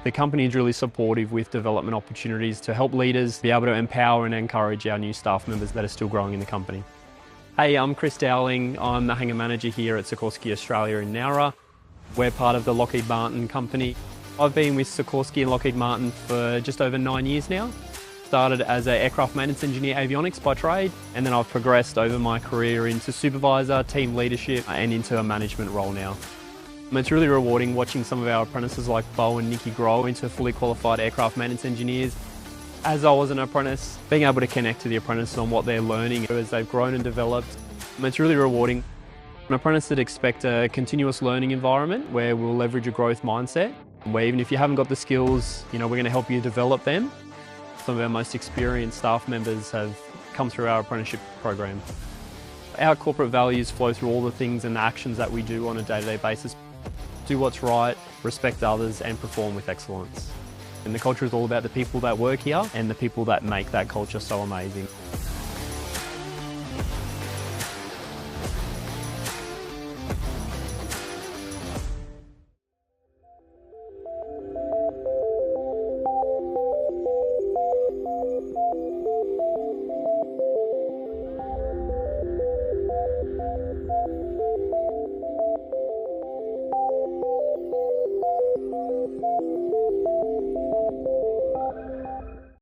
The company is really supportive with development opportunities to help leaders be able to empower and encourage our new staff members that are still growing in the company. Hey, I'm Chris Dowling. I'm the hangar manager here at Sikorsky Australia in Nowra. We're part of the Lockheed Martin company. I've been with Sikorsky and Lockheed Martin for just over 9 years now. Started as an aircraft maintenance engineer avionics by trade, and then I've progressed over my career into supervisor, team leadership, and into a management role now. It's really rewarding watching some of our apprentices like Bo and Nikki grow into fully qualified aircraft maintenance engineers. As I was an apprentice, being able to connect to the apprentices on what they're learning as they've grown and developed, it's really rewarding. An apprentice that expect a continuous learning environment where we'll leverage a growth mindset, where even if you haven't got the skills, we're going to help you develop them. Some of our most experienced staff members have come through our apprenticeship program. Our corporate values flow through all the things and the actions that we do on a day-to-day basis. Do what's right, respect others, and perform with excellence. And the culture is all about the people that work here and the people that make that culture so amazing.